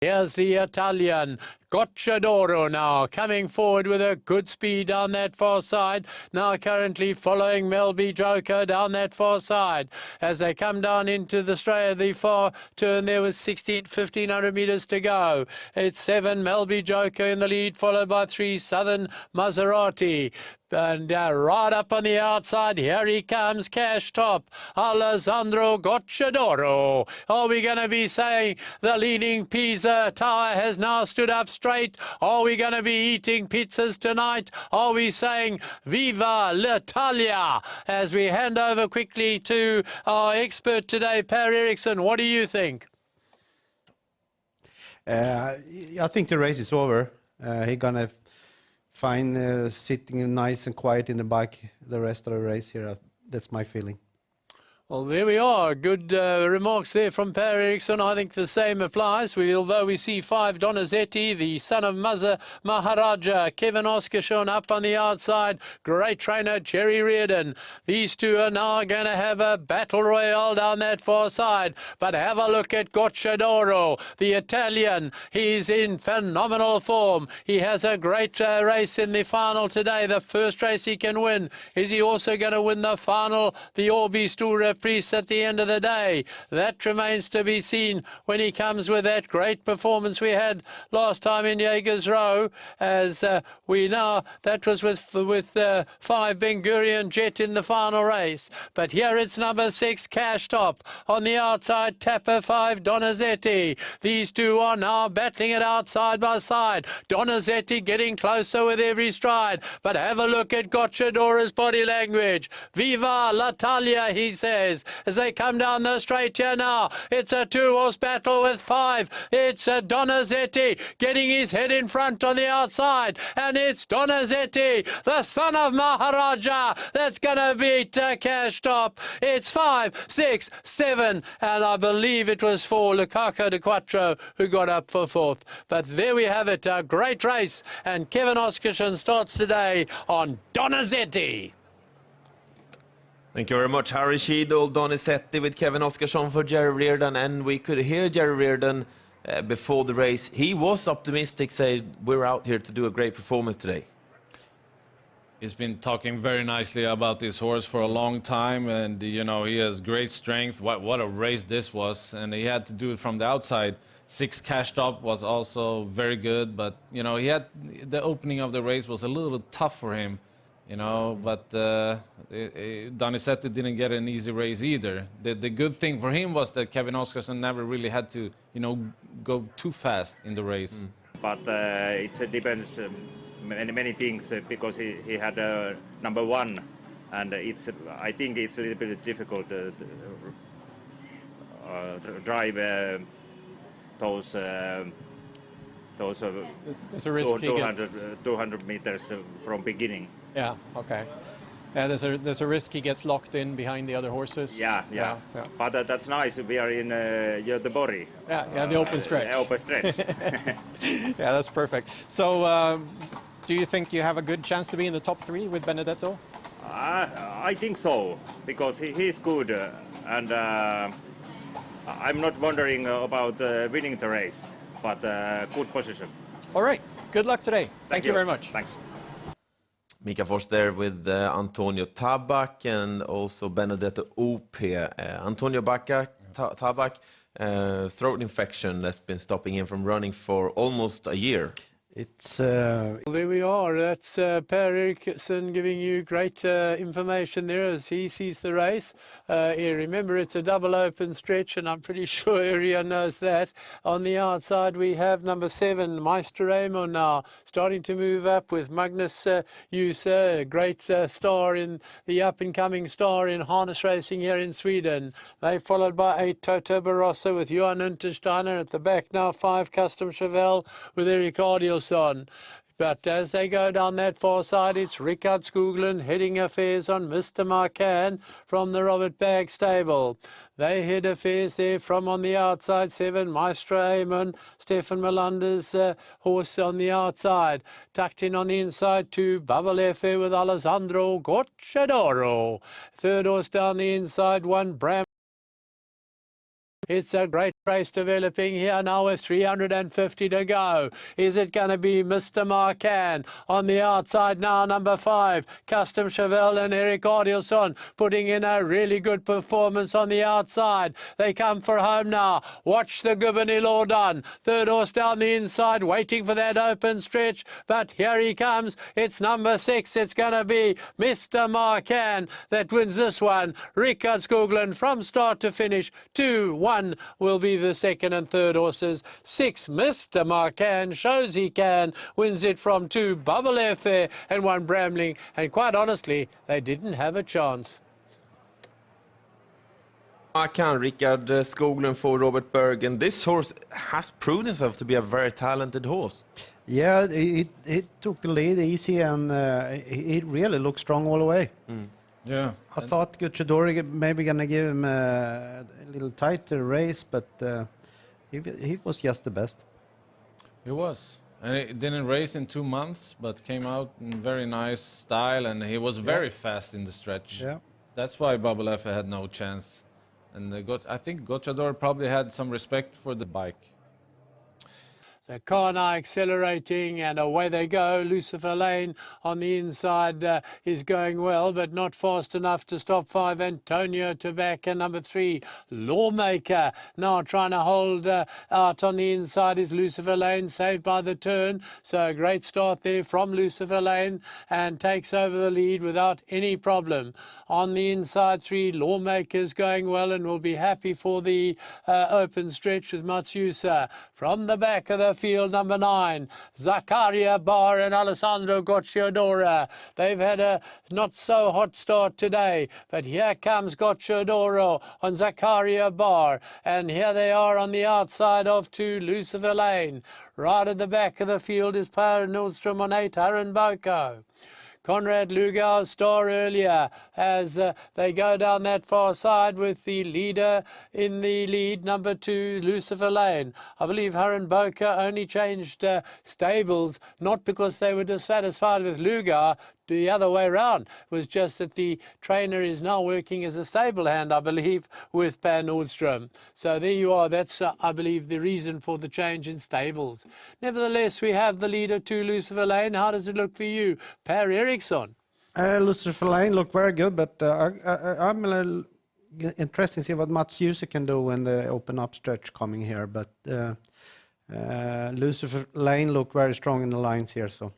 Here's the Italian, Gocciadoro now, coming forward with a good speed down that far side. Now currently following Melby Joker down that far side. As they come down into the straight of the far turn, there was 1,500 metres to go. It's 7, Melby Joker in the lead, followed by 3, Southern Maserati. And right up on the outside, here he comes, Cash Top, Alessandro Gocciadoro. Are we going to be saying the leading Pisa Tower has now stood up straight? Are we going to be eating pizzas tonight? Are we saying Viva l'Italia? As we hand over quickly to our expert today, Per Eriksson, what do you think? I think the race is over. He's going to find sitting nice and quiet in the back the rest of the race here. That's my feeling. Well, there we are. Good remarks there from Per Eriksson. I think the same applies. Although we see 5, Donizetti, the son of Maharaja, Kevin Oskarsson up on the outside. Great trainer, Jerry Reardon. These two are now going to have a battle royale down that far side. But have a look at Gocciadoro, the Italian. He's in phenomenal form. He has a great race in the final today. The first race he can win. Is he also going to win the final, the Orbi Stora Pris at the end of the day? That remains to be seen when he comes with that great performance we had last time in Jägersro. As we know, that was with 5 Ben Gurion Jet in the final race. But here it's number 6, Cash Top. On the outside, Tapper 5, Donizetti. These two are now battling it out side by side. Donizetti getting closer with every stride. But have a look at Gocciadoro's body language. Viva l'Italia, he says. As they come down the straight here now, it's a 2-horse battle with 5. It's Donizetti getting his head in front on the outside, and it's Donizetti, the son of Maharaja, that's going to beat Cash Top. It's 5, 6, 7, and I believe it was 4, Lukaku de Quattro, who got up for 4th. But there we have it, a great race, and Kevin Oskarsson starts today on Donizetti. Thank you very much, Harry Sheedle, Donizetti with Kevin Oskarsson for Jerry Reardon, and we could hear Jerry Reardon before the race. He was optimistic, said we're out here to do a great performance today. He's been talking very nicely about this horse for a long time, and you know, he has great strength. What a race this was, and he had to do it from the outside. 6 Cash Top was also very good, but you know, he had the opening of the race was a little tough for him. You know, but Donizetti didn't get an easy race either. The good thing for him was that Kevin Oskarsson never really had to, you know, go too fast in the race. But it depends many things because he had number 1, and I think it's a little bit difficult to drive those. There's a risk 200 meters from beginning. Yeah, okay. There's a risk he gets locked in behind the other horses. Yeah. But that's nice. We are in Göteborg. Yeah, the open stretch. Open stretch. Yeah, that's perfect. So, do you think you have a good chance to be in the top 3 with Benedetto? I think so, because he's good, and I'm not wondering about winning the race, but good position. All right. Good luck today. Thank you very much. Thanks. Mika Fors there with Antonio Tabak and also Benedetto OP. Antonio Tabak, throat infection that's been stopping him from running for almost a year. It's There we are. That's Per Eriksson giving you great information there as he sees the race. Remember, it's a double open stretch, and I'm pretty sure everyone knows that. On the outside, we have number 7, Meister Raymond now, starting to move up with Magnus Djuse, a great star in the up-and-coming star in harness racing here in Sweden. They followed by 8, Toto Barroso with Johan Untersteiner at the back now, 5, Custom Chevelle with Erik Adielsson. But as they go down that far side, it's Rickard Skoglund heading affairs on Mr. Marcan from the Robert Bagg stable. They head affairs there from on the outside, 7, Maestro Amon, Stefan Melander's horse on the outside. Tucked in on the inside, 2, Bubble Efe with Alessandro Gocciadoro. 3rd horse down the inside, 1, Bram. It's a great race developing here now with 350 to go. Is it going to be Mr. Marcan on the outside now, number 5, Custom Chevelle and Eric Adielson putting in a really good performance on the outside. They come for home now. Watch the Gouverneul done. Third horse down the inside, waiting for that open stretch, but here he comes. It's number 6. It's going to be Mr. Marcan that wins this one. Rickard Skoglund from start to finish. 2-1 will be the second and third horses. 6, Mr. Marcan shows he can, wins it from 2, Bubble F there, and 1, Bramling, and quite honestly, they didn't have a chance. Marcan, Rickard Skoglund for Robert Bergen. This horse has proved himself to be a very talented horse. Yeah, he took the lead easy, and he really looked strong all the way. Yeah. I thought Gocciadoro maybe gonna give him a little tighter race, but he was just the best. He was. And he didn't race in 2 months, but came out in very nice style, and he was very fast in the stretch. Yeah. That's why Bubble F had no chance. And I think Gocciadoro probably had some respect for the bike. The car now accelerating, and away they go. Lucifer Lane on the inside is going well, but not fast enough to stop 5. Antonio Tobacco, number 3. Lawmaker now trying to hold out on the inside is Lucifer Lane, saved by the turn. So a great start there from Lucifer Lane, and takes over the lead without any problem. On the inside 3, Lawmakers going well, and will be happy for the open stretch with Matsusa. From the back of the field, number 9, Zaccaria Bar and Alessandro Gocciadoro. They've had a not so hot start today, but here comes Gocciadoro on Zaccaria Bar, and here they are on the outside of 2, Lucifer Lane. Right at the back of the field is Per Nordstrom on 8, Aaron Boko. Conrad Lugau's Star earlier as they go down that far side with the leader in the lead, number 2, Lucifer Lane. I believe Haran Boker only changed stables, not because they were dissatisfied with Lugau, the other way around. It was just that the trainer is now working as a stable hand, I believe, with Per Nordstrom. So there you are. That's, I believe, the reason for the change in stables. Nevertheless, we have the leader to Lucifer Lane. How does it look for you, Per Eriksson? Lucifer Lane looked very good, but I'm a little interested to see what Mats Djuse can do when they open up stretch coming here. But Lucifer Lane looked very strong in the lines here, so.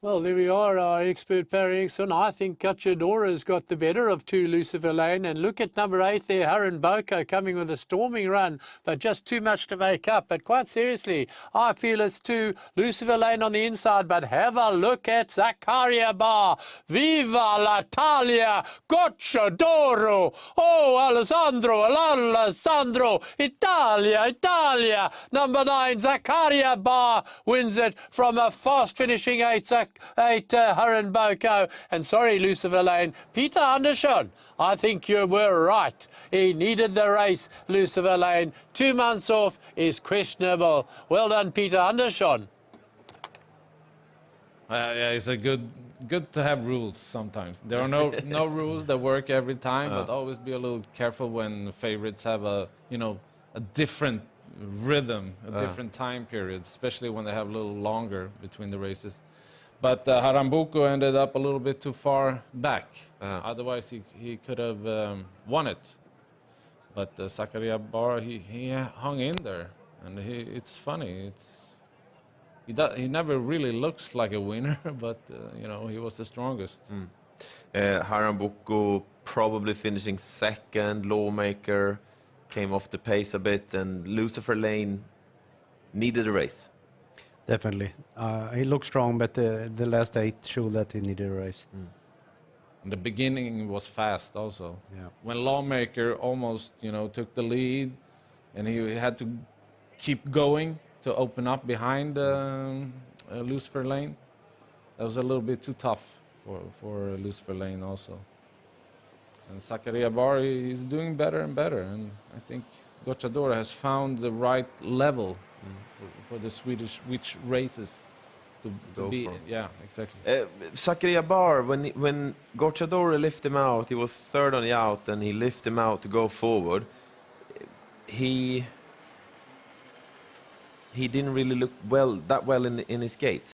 Well, there we are, our expert Per Eriksson. I think Gocciadoro's got the better of 2, Lucifer Lane. And look at number 8 there, Haran Boko, coming with a storming run, but just too much to make up. But quite seriously, I feel it's 2, Lucifer Lane on the inside. But have a look at Zaccaria Bar. Viva l'Italia! Gocciadoro! Oh, Alessandro! Italia! Number 9, Zaccaria Bar wins it from a fast finishing 8, Haran Boko. And sorry, Lucifer Lane, Peter Andersson, I think you were right. He needed the race, Lucifer Lane. 2 months off is questionable. Well done, Peter Andersson. Yeah, it's a good to have rules sometimes. There are no rules that work every time, but always be a little careful when favorites have a different rhythm, a different time period, especially when they have a little longer between the races. But Haran Boko ended up a little bit too far back. Otherwise, he could have won it. But Zaccaria Bar, he hung in there, and it's funny. He never really looks like a winner, but he was the strongest. Haran Boko probably finishing second. Lawmaker came off the pace a bit, and Lucifer Lane needed a race. Definitely. He looked strong, but the last 8 showed that he needed a race. And the beginning was fast also. Yeah. When Lawmaker almost, took the lead, and he had to keep going to open up behind Lucifer Lane, that was a little bit too tough for Lucifer Lane also. And Zaccaria Bar is doing better and better, and I think Gocciadoro has found the right level for the Swedish which races to be. Yeah, exactly. Zaccaria Bar, when Gocciadoro lifted him out, he was third on the out, and he lifted him out to go forward. he didn't really look that well in his gait.